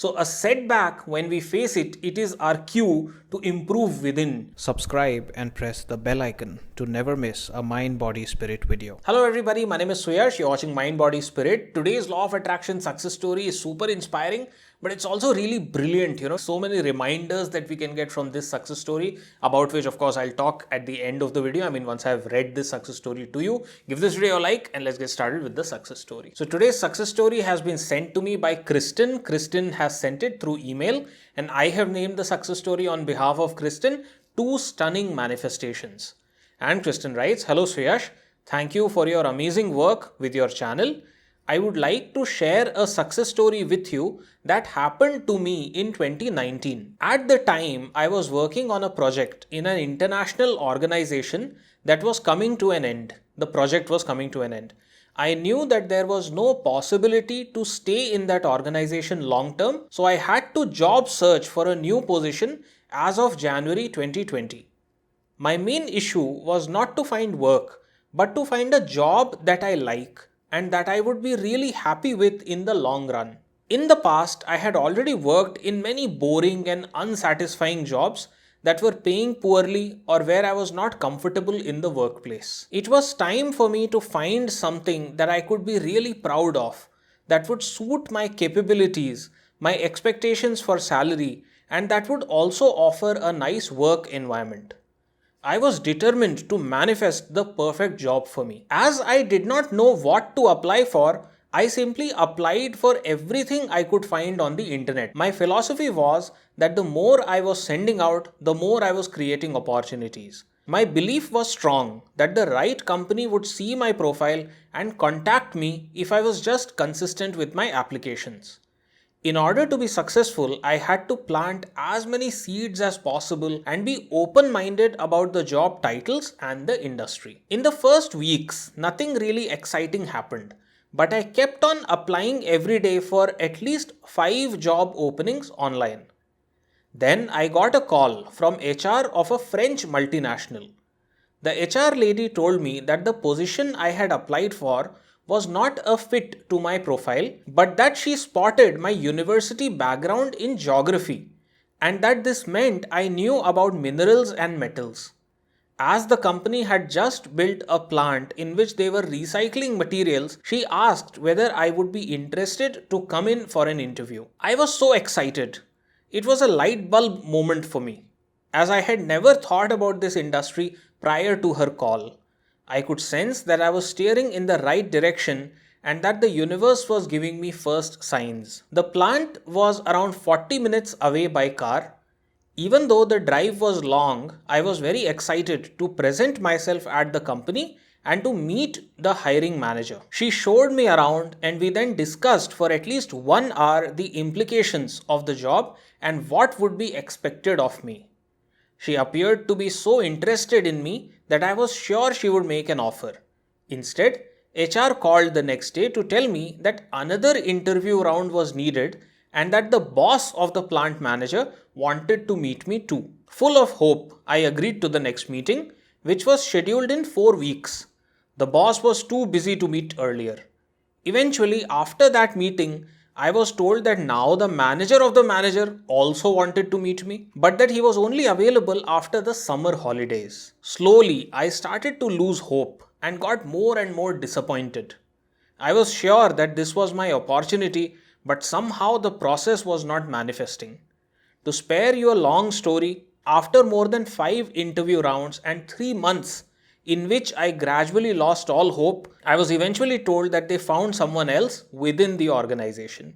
So a setback, when we face it, it is our cue to improve within. Subscribe and press the bell icon to never miss a Mind Body Spirit video. Hello everybody, my name is Suyash. You're watching Mind Body Spirit. Today's law of attraction success story is super inspiring, but it's also really brilliant. So many reminders that we can get from this success story, about which of course I'll talk at the end of the video. Once I've read this success story to you. Give this video a like and let's get started with the success story. So today's success story has been sent to me by Kristen. Kristen has sent it through email and I have named the success story on behalf of Kristen, 2 Stunning Manifestations. And Kristen writes, "Hello Suyash, thank you for your amazing work with your channel. I would like to share a success story with you that happened to me in 2019. At the time, I was working on a project in an international organization that was coming to an end. The project was coming to an end. I knew that there was no possibility to stay in that organization long term, so I had to job search for a new position as of January 2020. My main issue was not to find work, but to find a job that I like and that I would be really happy with in the long run. In the past, I had already worked in many boring and unsatisfying jobs that were paying poorly or where I was not comfortable in the workplace. It was time for me to find something that I could be really proud of, that would suit my capabilities, my expectations for salary, and that would also offer a nice work environment. I was determined to manifest the perfect job for me. As I did not know what to apply for, I simply applied for everything I could find on the internet. My philosophy was that the more I was sending out, the more I was creating opportunities. My belief was strong that the right company would see my profile and contact me if I was just consistent with my applications. In order to be successful, I had to plant as many seeds as possible and be open-minded about the job titles and the industry. In the first weeks, nothing really exciting happened, but I kept on applying every day for at least 5 job openings online. Then I got a call from HR of a French multinational. The HR lady told me that the position I had applied for was not a fit to my profile, but that she spotted my university background in geography and that this meant I knew about minerals and metals. As the company had just built a plant in which they were recycling materials, she asked whether I would be interested to come in for an interview. I was so excited. It was a light bulb moment for me, as I had never thought about this industry prior to her call. I could sense that I was steering in the right direction and that the universe was giving me first signs. The plant was around 40 minutes away by car. Even though the drive was long, I was very excited to present myself at the company and to meet the hiring manager. She showed me around and we then discussed for at least 1 hour the implications of the job and what would be expected of me. She appeared to be so interested in me that I was sure she would make an offer. Instead, HR called the next day to tell me that another interview round was needed and that the boss of the plant manager wanted to meet me too. Full of hope, I agreed to the next meeting, which was scheduled in 4 weeks. The boss was too busy to meet earlier. Eventually, after that meeting, I was told that now the manager of the manager also wanted to meet me, but that he was only available after the summer holidays. Slowly, I started to lose hope and got more and more disappointed. I was sure that this was my opportunity, but somehow the process was not manifesting. To spare you a long story, after more than 5 interview rounds and 3 months in which I gradually lost all hope, I was eventually told that they found someone else within the organization.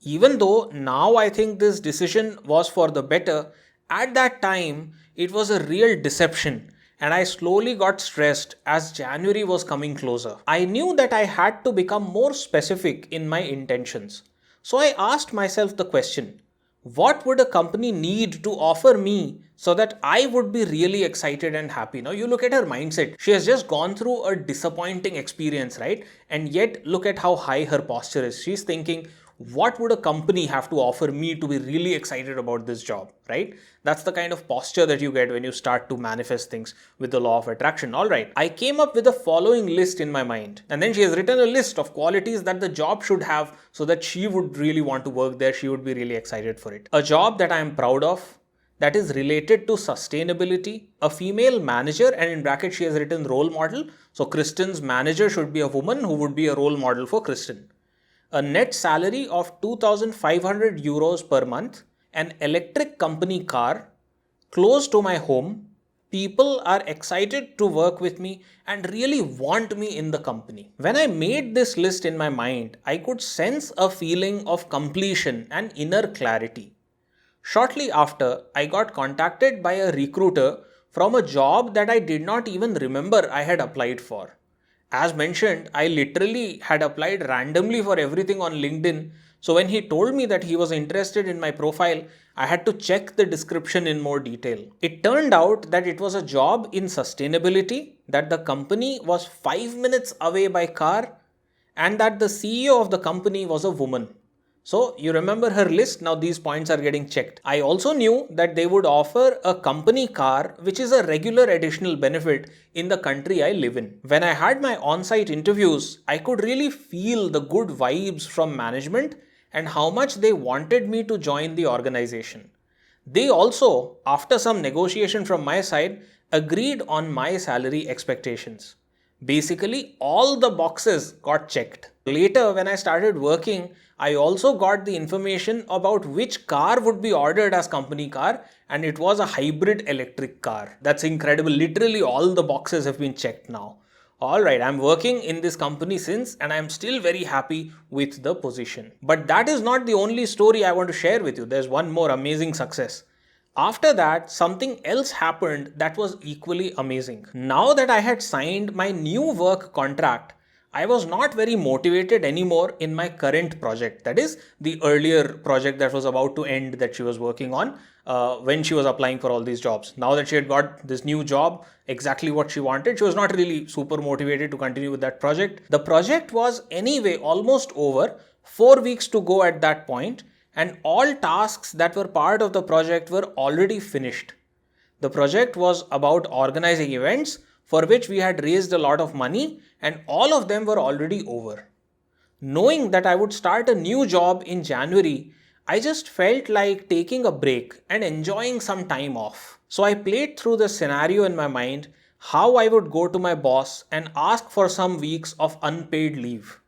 Even though now I think this decision was for the better, at that time it was a real deception and I slowly got stressed as January was coming closer. I knew that I had to become more specific in my intentions. So I asked myself the question, what would a company need to offer me so that I would be really excited and happy? Now you look at her mindset. She has just gone through a disappointing experience, right? And yet look at how high her posture is. She's thinking, what would a company have to offer me to be really excited about this job, right? That's the kind of posture that you get when you start to manifest things with the law of attraction. All right, I came up with the following list in my mind. And then she has written a list of qualities that the job should have so that she would really want to work there. She would be really excited for it. A job that I am proud of, that is related to sustainability, a female manager, and in brackets she has written role model. So Kristen's manager should be a woman who would be a role model for Kristen. A net salary of 2,500 euros per month, an electric company car, close to my home, people are excited to work with me and really want me in the company. When I made this list in my mind, I could sense a feeling of completion and inner clarity. Shortly after, I got contacted by a recruiter from a job that I did not even remember I had applied for. As mentioned, I literally had applied randomly for everything on LinkedIn. So when he told me that he was interested in my profile, I had to check the description in more detail. It turned out that it was a job in sustainability, that the company was 5 minutes away by car, and that the CEO of the company was a woman. So you remember her list, now these points are getting checked. I also knew that they would offer a company car, which is a regular additional benefit in the country I live in. When I had my on-site interviews, I could really feel the good vibes from management and how much they wanted me to join the organization. They also, after some negotiation from my side, agreed on my salary expectations. Basically, all the boxes got checked. Later, when I started working, I also got the information about which car would be ordered as company car, and it was a hybrid electric car. That's incredible. Literally all the boxes have been checked now. Alright, I'm working in this company since, and I'm still very happy with the position. But that is not the only story I want to share with you. There's one more amazing success. After that, something else happened that was equally amazing. Now that I had signed my new work contract, I was not very motivated anymore in my current project. That is the earlier project that was about to end that she was working on when she was applying for all these jobs. Now that she had got this new job, exactly what she wanted, she was not really super motivated to continue with that project. The project was anyway almost over, 4 weeks to go at that point, and all tasks that were part of the project were already finished. The project was about organizing events for which we had raised a lot of money, and all of them were already over. Knowing that I would start a new job in January, I just felt like taking a break and enjoying some time off. So I played through the scenario in my mind, how I would go to my boss and ask for some weeks of unpaid leave.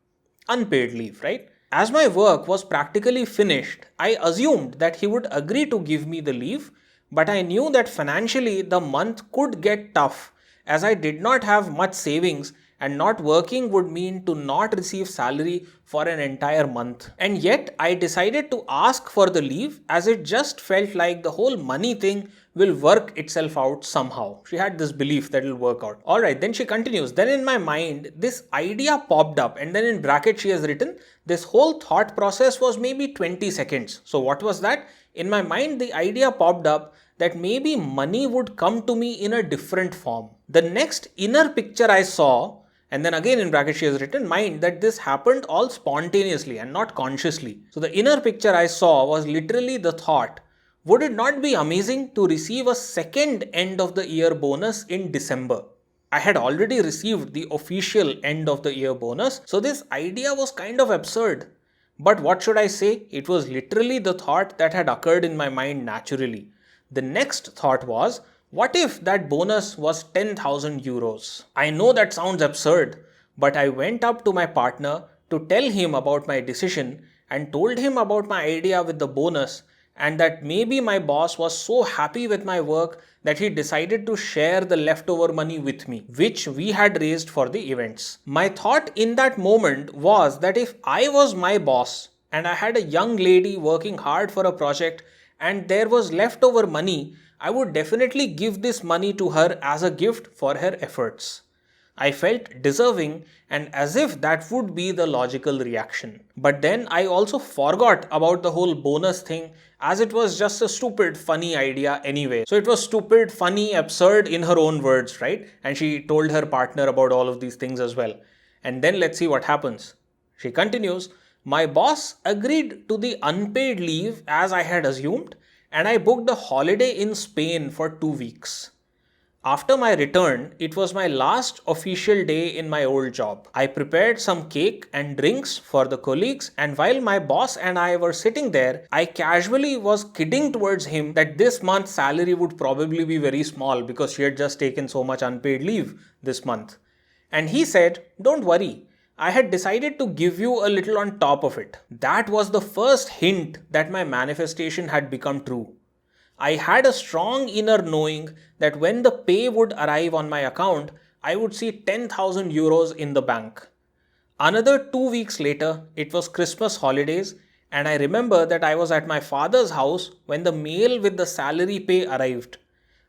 Unpaid leave, right? As my work was practically finished, I assumed that he would agree to give me the leave, but I knew that financially the month could get tough as I did not have much savings, and not working would mean to not receive salary for an entire month. And yet I decided to ask for the leave as it just felt like the whole money thing will work itself out somehow. She had this belief that it will work out. Alright, then she continues. Then in my mind, this idea popped up, and then in bracket she has written, this whole thought process was maybe 20 seconds. So what was that? In my mind, the idea popped up that maybe money would come to me in a different form. The next inner picture I saw, and then again in bracket she has written, mind that this happened all spontaneously and not consciously. So the inner picture I saw was literally the thought, would it not be amazing to receive a second end of the year bonus in December? I had already received the official end of the year bonus, so this idea was kind of absurd. But what should I say? It was literally the thought that had occurred in my mind naturally. The next thought was, what if that bonus was 10,000 euros? I know that sounds absurd, but I went up to my partner to tell him about my decision and told him about my idea with the bonus, and that maybe my boss was so happy with my work that he decided to share the leftover money with me, which we had raised for the events. My thought in that moment was that if I was my boss and I had a young lady working hard for a project and there was leftover money, I would definitely give this money to her as a gift for her efforts. I felt deserving and as if that would be the logical reaction. But then I also forgot about the whole bonus thing, as it was just a stupid, funny idea anyway. So it was stupid, funny, absurd in her own words, right? And she told her partner about all of these things as well. And then let's see what happens. She continues, My boss agreed to the unpaid leave as I had assumed, and I booked a holiday in Spain for 2 weeks. After my return, it was my last official day in my old job. I prepared some cake and drinks for the colleagues, and while my boss and I were sitting there, I casually was kidding towards him that this month's salary would probably be very small because she had just taken so much unpaid leave this month. And he said, "Don't worry, I had decided to give you a little on top of it." That was the first hint that my manifestation had become true. I had a strong inner knowing that when the pay would arrive on my account, I would see 10,000 euros in the bank. Another 2 weeks later, it was Christmas holidays, and I remember that I was at my father's house when the mail with the salary pay arrived.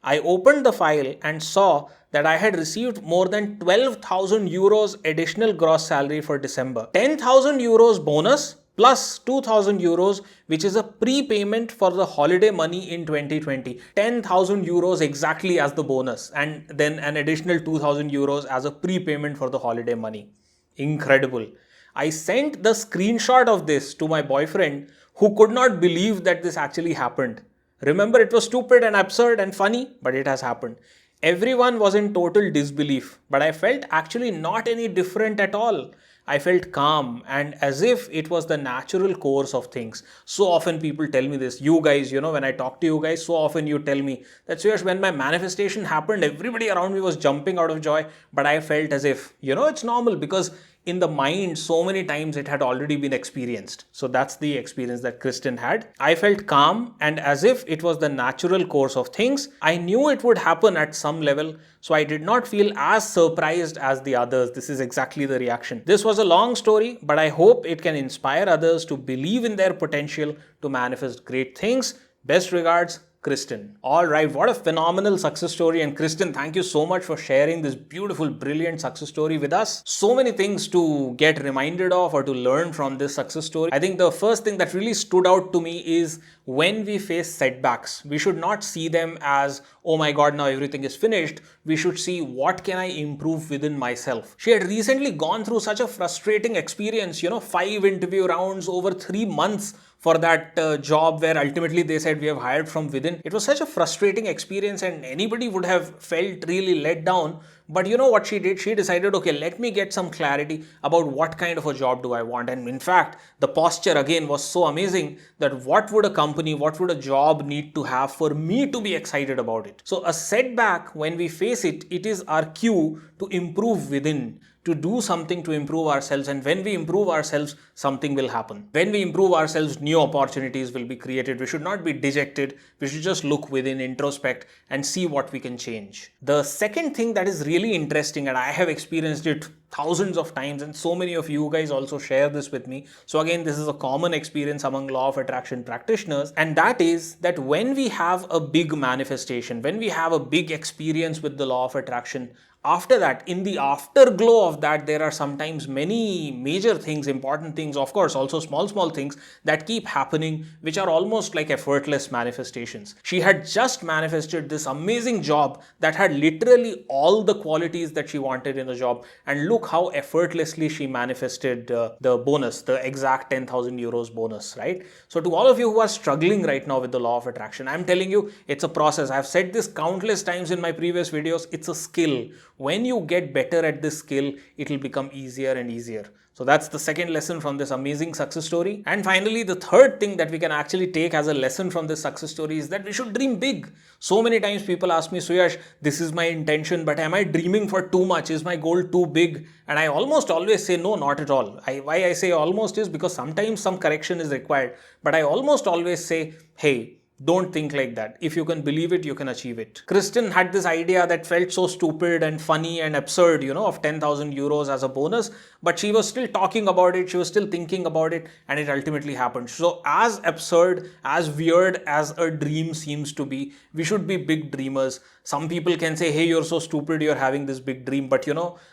I opened the file and saw that I had received more than 12,000 euros additional gross salary for December. 10,000 euros bonus plus 2,000 euros, which is a prepayment for the holiday money in 2020. 10,000 euros exactly as the bonus, and then an additional 2,000 euros as a prepayment for the holiday money. Incredible. I sent the screenshot of this to my boyfriend, who could not believe that this actually happened. Remember, it was stupid and absurd and funny, but it has happened. Everyone was in total disbelief, but I felt actually not any different at all. I felt calm and as if it was the natural course of things. So often people tell me this. You guys, when I talk to you guys, so often you tell me that, Suyash, when my manifestation happened, everybody around me was jumping out of joy, but I felt as if, it's normal because in the mind, so many times it had already been experienced. So that's the experience that Kristen had. I felt calm and as if it was the natural course of things. I knew it would happen at some level, so I did not feel as surprised as the others. This is exactly the reaction. This was a long story, but I hope it can inspire others to believe in their potential to manifest great things. Best regards, Kristen. All right, what a phenomenal success story. And Kristen, thank you so much for sharing this beautiful, brilliant success story with us. So many things to get reminded of or to learn from this success story. I think the first thing that really stood out to me is when we face setbacks, we should not see them as, oh my God, now everything is finished. We should see, what can I improve within myself? She had recently gone through such a frustrating experience, 5 interview rounds over 3 months for that job where ultimately they said we have hired from within. It was such a frustrating experience and anybody would have felt really let down. But you know what she did? She decided, okay, let me get some clarity about what kind of a job do I want. And in fact, the posture again was so amazing that what would a company, what would a job need to have for me to be excited about it? So a setback, when we face it, it is our cue to improve within, to do something to improve ourselves. And when we improve ourselves, something will happen. When we improve ourselves, new opportunities will be created. We should not be dejected. We should just look within, introspect, and see what we can change. The second thing that is really interesting, and I have experienced it thousands of times, and so many of you guys also share this with me. So again, this is a common experience among law of attraction practitioners, and that is that when we have a big manifestation, when we have a big experience with the law of attraction, after that, in the afterglow of that, there are sometimes many major things, important things, of course, also small things that keep happening, which are almost like effortless manifestations. She had just manifested this amazing job that had literally all the qualities that she wanted in a job. And look how effortlessly she manifested the bonus, the exact 10,000 euros bonus, right? So to all of you who are struggling right now with the law of attraction, I'm telling you, it's a process. I've said this countless times in my previous videos. It's a skill. When you get better at this skill, it will become easier and easier. So that's the second lesson from this amazing success story. And finally, the third thing that we can actually take as a lesson from this success story is that we should dream big. So many times people ask me, Suyash, this is my intention, but am I dreaming for too much? Is my goal too big? And I almost always say, no, not at all. Why I say almost is because sometimes some correction is required. But I almost always say, hey, don't think like that. If you can believe it, you can achieve it. Kristen had this idea that felt so stupid and funny and absurd, of 10,000 euros as a bonus, but she was still talking about it. She was still thinking about it, and it ultimately happened. So as absurd, as weird as a dream seems to be, we should be big dreamers. Some people can say, hey, you're so stupid, you're having this big dream. But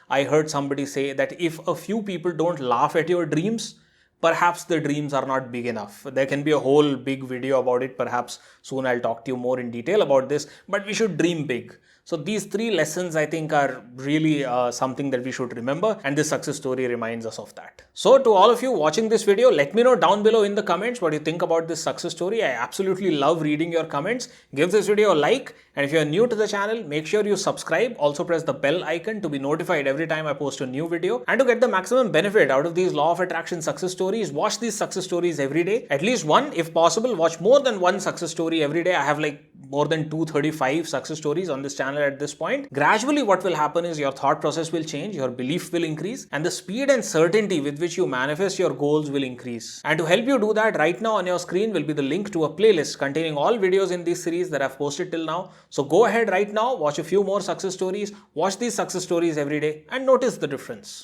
I heard somebody say that if a few people don't laugh at your dreams, perhaps the dreams are not big enough. There can be a whole big video about it. Perhaps soon I'll talk to you more in detail about this, but we should dream big. So these 3 lessons I think are really something that we should remember, and this success story reminds us of that. So to all of you watching this video, let me know down below in the comments what you think about this success story. I absolutely love reading your comments. Give this video a like, and if you are new to the channel, make sure you subscribe. Also press the bell icon to be notified every time I post a new video. And to get the maximum benefit out of these law of attraction success stories, watch these success stories every day. At least one, if possible, watch more than one success story every day. I have like more than 235 success stories on this channel at this point. Gradually what will happen is your thought process will change, your belief will increase, and the speed and certainty with which you manifest your goals will increase. And to help you do that, right now on your screen will be the link to a playlist containing all videos in this series that I've posted till now. So go ahead right now, watch a few more success stories, watch these success stories every day, and notice the difference.